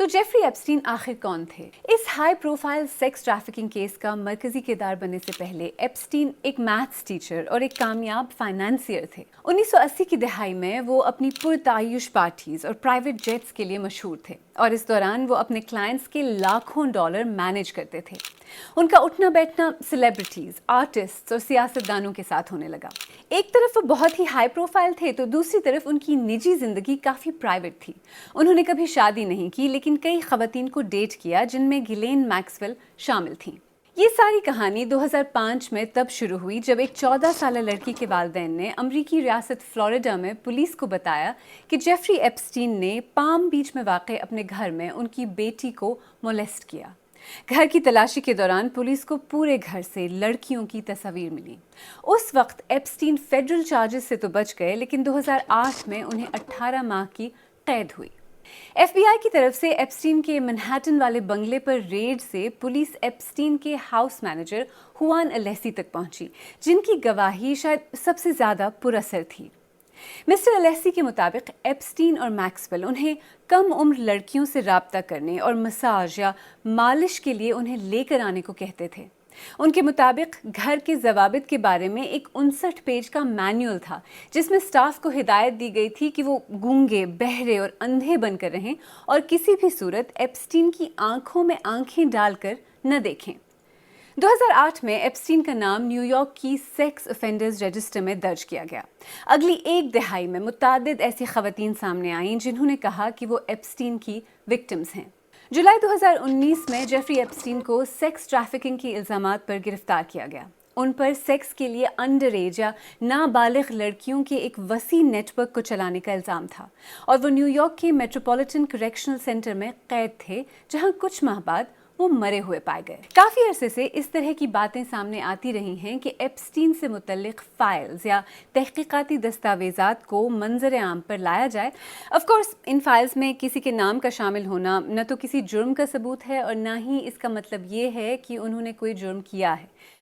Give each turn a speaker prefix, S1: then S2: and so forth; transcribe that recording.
S1: تو Jeffrey Epstein आखिर कौन थे? इस high profile sex trafficking case का मरकजी किरदार बनने से पहले एप्स्टीन एक मैथ्स टीचर और एक कामयाब फाइनेंसियर थे। 1980 की दहाई में वो अपनी पुरतायुश पार्टीज और प्राइवेट जेट्स के लिए मशहूर थे और इस दौरान वो अपने क्लाइंट्स के लाखों डॉलर मैनेज करते थे। उनका उठना बैठना सेलिब्रिटीज, आर्टिस्ट और सियासतदानों के साथ होने लगा। एक तरफ वो बहुत ही हाई प्रोफाइल थे तो दूसरी तरफ उनकी निजी जिंदगी काफ़ी प्राइवेट थी। उन्होंने कभी शादी नहीं की लेकिन कई खवातीन को डेट किया जिनमें गिलेन मैक्सवेल शामिल थीं। ये सारी कहानी 2005 में तब शुरू हुई जब एक 14 साल लड़की के वालिदैन ने अमरीकी रियासत फ्लोरिडा में पुलिस को बताया कि जेफरी एप्स्टीन ने पाम बीच में वाक़ अपने घर में उनकी बेटी को मोलेस्ट किया। घर की तलाशी के दौरान पुलिस को पूरे घर से लड़कियों की तस्वीर मिली। उस वक्त एप्स्टीन फेडरल चार्जेस से तो बच गए लेकिन 2008 में उन्हें 18 माह की कैद हुई। FBI की तरफ से एप्स्टीन के मैनहट्टन वाले बंगले पर रेड से पुलिस एप्स्टीन के हाउस मैनेजर हुआन अलेसी तक पहुंची, जिनकी गवाही शायद सबसे ज़्यादा पुरअसर थी। मिस्टर अलेसी के मुताबिक एप्स्टीन और मैक्सवेल उन्हें कम उम्र लड़कियों से राब्ता करने और मसाज या मालिश के लिए उन्हें लेकर आने को कहते थे। उनके मुताबिक घर के ज़वाबित के बारे में एक 59 पेज का मैनुअल था जिसमें स्टाफ को हिदायत दी गई थी कि वो गूंगे, बहरे और अंधे बनकर रहें और किसी भी सूरत एप्स्टीन की आंखों में आंखें डालकर न देखें। 2008 में एप्स्टीन का नाम न्यूयॉर्क की सेक्स ऑफेंडर्स रजिस्टर में दर्ज किया गया। अगली एक दहाई में मुतादिद ऐसी खवातीन सामने आईं जिन्होंने कहा कि वो एप्स्टीन की विक्टिम्स हैं। जुलाई 2019 में जेफरी एप्स्टीन को सेक्स ट्रैफिकिंग के इल्ज़ामात पर गिरफ्तार किया गया। उन पर सेक्स के लिए अंडर एज या नाबालिग लड़कियों के एक वसी नेटवर्क को चलाने का इल्ज़ाम था और वो न्यूयॉर्क के मेट्रोपॉलिटन करेक्शनल सेंटर में कैद थे, जहां कुछ माह बाद वो मरे हुए पाए गए। काफ़ी अरसे से इस तरह की बातें सामने आती रही हैं कि एप्स्टीन से मुतल्लिक फाइल्स या तहकीकाती दस्तावेज़ात को मंजर आम पर लाया जाए। ऑफ कोर्स इन फाइल्स में किसी के नाम का शामिल होना न तो किसी जुर्म का सबूत है और ना ही इसका मतलब ये है कि उन्होंने कोई जुर्म किया है।